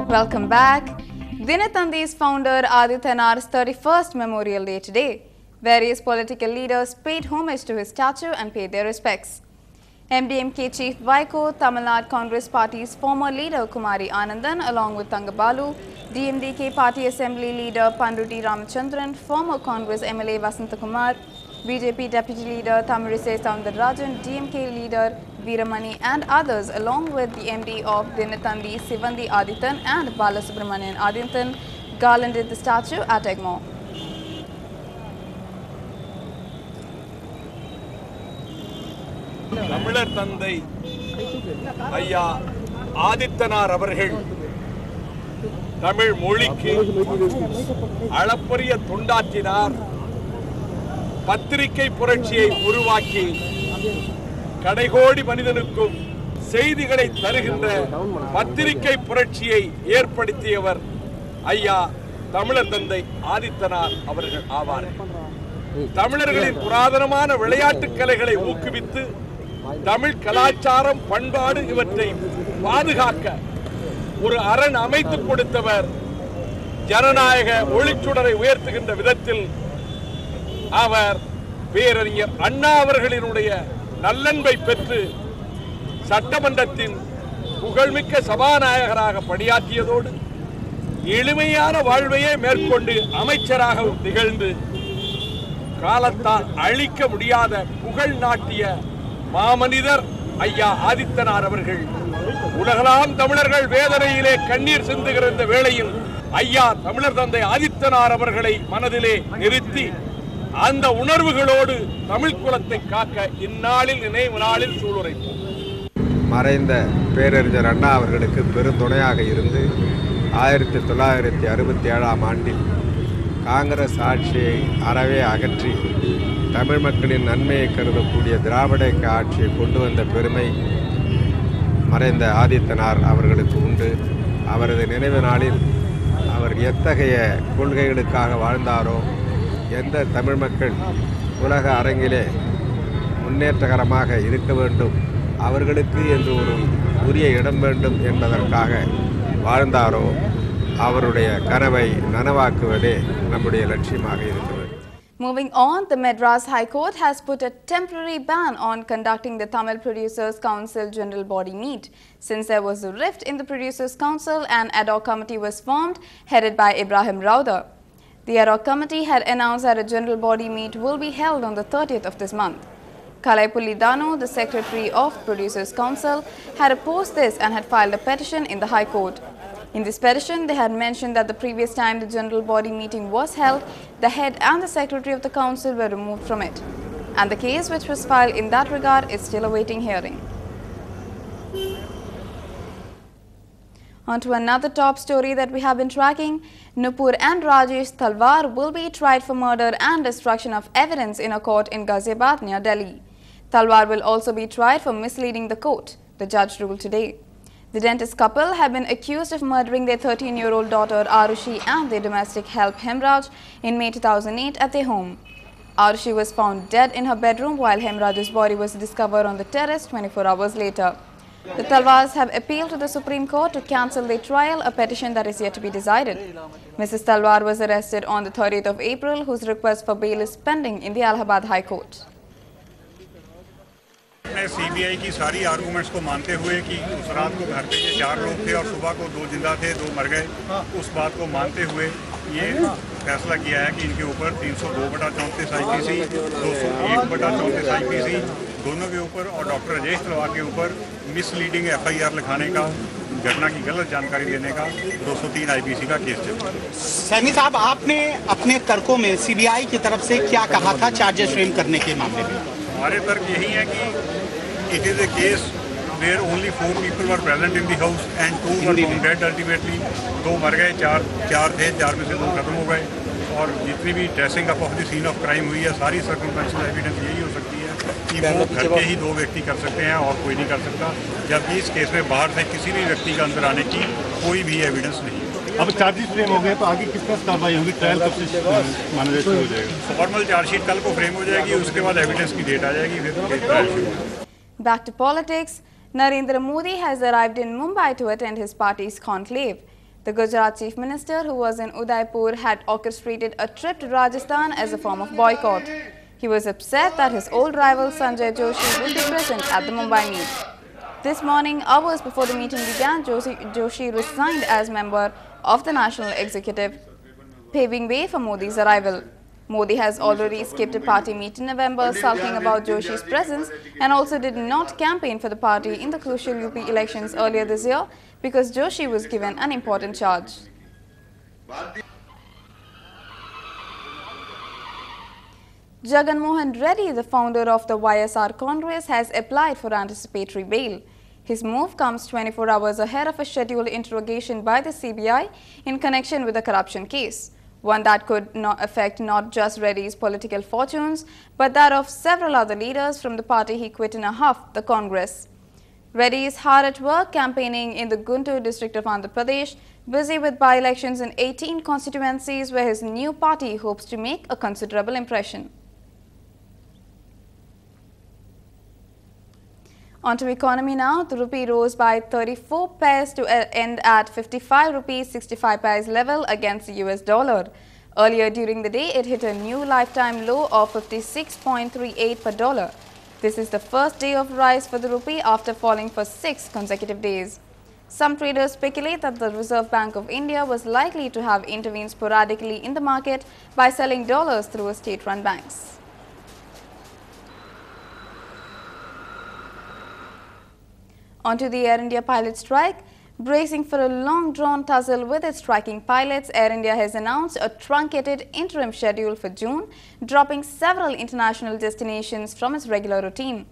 Welcome back. Dinathandi's founder Adityanar's 31st Memorial Day today. Various political leaders paid homage to his statue and paid their respects. MDMK Chief Vaiko, Tamil Nadu Congress Party's former leader Kumari Anandan along with Thangabalu, DMDK Party Assembly Leader Panduti Ramachandran, former Congress MLA Vasantakumar, BJP Deputy Leader Tamilisai Soundararajan, DMK Leader Veeramani and others along with the MD of Dinathandi Sivandi Adityan and Balasubramanian Adityan garlanded the statue at Egmore. தமிழர் தந்தை ஐயா ஆதித்தனார் அவர்கள் தமிழ் மொழிக்கு அளப்பரிய தொண்டாற்றினார். பத்திரிகை புரட்சியை உருவாக்கி கடைகோடி மனிதனுக்கும் செய்திகளை தருகின்ற பத்திரிகை புரட்சியை ஏற்படுத்தியவர் ஐயா தமிழர் தந்தை ஆதித்தனார் அவர்கள் ஆவார். தமிழர்களின் புராதனமான விளையாட்டு கலைகளை ஊக்குவித்து தமிழ் கலாச்சாரம் பண்பாடு இவற்றை பாதுகாக்க ஒரு அரண் அமைத்துக் கொடுத்தவர். ஜனநாயக ஒளிச்சுடரை உயர்த்துகின்ற விதத்தில் அவர் பேரறிஞர் அண்ணா அவர்களினுடைய நல்லன்பை பெற்று சட்டமன்றத்தின் புகழ்மிக்க சபாநாயகராக பணியாற்றியதோடு எளிமையான வாழ்வையே மேற்கொண்டு அமைச்சராகவும் திகழ்ந்து காலத்தால் அழிக்க முடியாத புகழ் நாட்டிய மாமனிதர் ஐயா ஆதித்தனார் அவர்கள் உலகளாம் தமிழர்கள் வேதனையிலே கண்ணீர் சிந்துகிற இந்த வேளையில் ஐயா தமிழர் தந்தை ஆதித்தனார் அவர்களை மனதிலே நிறுத்தி அந்த உணர்வுகளோடு தமிழ் குலத்தை காக்க இந்நாளில் நினைவு நாளில் சூளுரைப்போம். மறைந்த பேரறிஞர் அண்ணா அவர்களுக்கு பெருந்துணையாக இருந்து 1967ஆம் ஆண்டில் காங்கிரஸ் ஆட்சியை அறவே அகற்றி தமிழ் மக்களின் நன்மையை கருதக்கூடிய திராவிட ஆட்சியை கொண்டு வந்த பெருமை மறைந்த ஆதித்தனார் அவர்களுக்கு உண்டு. அவரது நினைவு நாளில் அவர் எத்தகைய கொள்கைகளுக்காக வாழ்ந்தாரோ, எந்த தமிழ் மக்கள் உலக அரங்கிலே முன்னேற்றகரமாக இருக்க வேண்டும், அவர்களுக்கு என்று ஒரு உரிய இடம் வேண்டும் என்பதற்காக வாழ்ந்தாரோ, அவருடைய கனவை நனவாக்குவதே நம்முடைய லட்சியமாக இருக்கிறது. Moving on, the Madras High Court has put a temporary ban on conducting the Tamil Producers Council General Body Meet. Since there was a rift in the Producers Council, an ad hoc committee was formed headed by Ibrahim Rauda. The ad hoc committee had announced that a General Body Meet will be held on the 30th of this month. Kalaipulli Dano, the Secretary of Producers Council, had opposed this and had filed a petition in the High Court. In this petition, they had mentioned that the previous time the General Body meeting was held, the head and the Secretary of the Council were removed from it. And the case which was filed in that regard is still awaiting hearing. On to another top story that we have been tracking. Nupur and Rajesh Talwar will be tried for murder and destruction of evidence in a court in Ghaziabad near Delhi. Talwar will also be tried for misleading the court, the judge ruled today. The dentist couple have been accused of murdering their 13-year-old daughter Arushi and their domestic help Hemraj in May 2008 at their home. Arushi was found dead in her bedroom while Hemraj's body was discovered on the terrace 24 hours later. The Talwars have appealed to the Supreme Court to cancel their trial, a petition that is yet to be decided. Mrs. Talwar was arrested on the 30th of April, whose request for bail is pending in the Allahabad High Court. CBI की सारी arguments को मानते हुए कि उस रात को घर पे ये 4 लोग थे और सुबह को 2 जिंदा थे, 2 मर गए, उस बात को मानते हुए ये फैसला किया है कि इनके ऊपर 302/34 आईपीसी, 201/34 आईपीसी दोनों के ऊपर और डॉक्टर राजेश तलवार के ऊपर मिसलीडिंग एफआईआर लिखाने का, घटना की गलत जानकारी देने का 203 आईपीसी का केस चल रहा है। सैनी साहब, आपने अपने तर्कों में सीबीआई की तरफ से क्या कहा था चार्जेस फ्रेम करने के मामले में? हमारे तर्क यही है कि it is a case where only 4 people were present in the house and 2 were found dead ultimately. 2 मर गए, 4 थे, 4 में से 2 खत्म हो गए और जितनी भी dressing up of the scene of crime हुई है, सारी सर्कमस्टेंशियल एविडेंस यही हो सकती है कि वो घर के ही 2 व्यक्ति कर सकते हैं और कोई नहीं कर सकता, जबकि इस केस में बाहर से किसी भी व्यक्ति का अंदर आने की कोई भी एविडेंस नहीं है। अब चार्जेस फ्रेम हो गए तो आगे किस तरह कार्रवाई होगी? ट्रायल कब से माना शुरू हो जाएगा? फॉर्मल चार्जशीट कल को फ्रेम हो जाएगी, उसके बाद एविडेंस की डेट आ जाएगी, फिर ट्रायल शुरू होगा। Back to politics. Narendra Modi has arrived in Mumbai to attend his party's conclave. The Gujarat Chief Minister, who was in Udaipur, had orchestrated a trip to Rajasthan as a form of boycott. He was upset that his old rival Sanjay Joshi would be present at the Mumbai meet. This morning, hours before the meeting began, Joshi resigned as member of the National Executive, paving way for Modi's arrival. Modi has already skipped a party meet in November, sulking about Joshi's presence, and also did not campaign for the party in the crucial UP elections earlier this year because Joshi was given an important charge. Jagan Mohan Reddy, the founder of the YSR Congress, has applied for anticipatory bail. His move comes 24 hours ahead of a scheduled interrogation by the CBI in connection with a corruption case, one that could affect not just Reddy's political fortunes, but that of several other leaders from the party he quit in a huff, the Congress. Reddy is hard at work campaigning in the Guntur district of Andhra Pradesh, busy with by-elections in 18 constituencies where his new party hopes to make a considerable impression. On to economy now. The rupee rose by 34 paise to end at 55 rupees 65 paise level against the US dollar. Earlier during the day, it hit a new lifetime low of 56.38 per dollar. This is the first day of rise for the rupee after falling for 6 consecutive days. Some traders speculate that the Reserve Bank of India was likely to have intervened sporadically in the market by selling dollars through state-run banks. On to the Air India pilot strike. Bracing for a long-drawn tussle with its striking pilots, Air India has announced a truncated interim schedule for June, dropping several international destinations from its regular routine.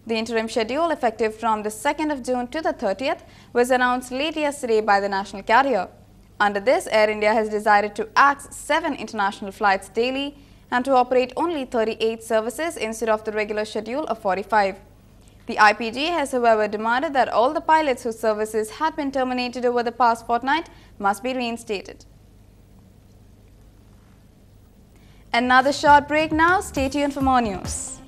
The interim schedule, effective from the 2nd of June to the 30th, was announced late yesterday by the national carrier. Under this, Air India has decided to axe 7 international flights daily and to operate only 38 services instead of the regular schedule of 45. The IPG has, however, demanded that all the pilots whose services had been terminated over the past fortnight must be reinstated. Another short break now. Stay tuned for more news.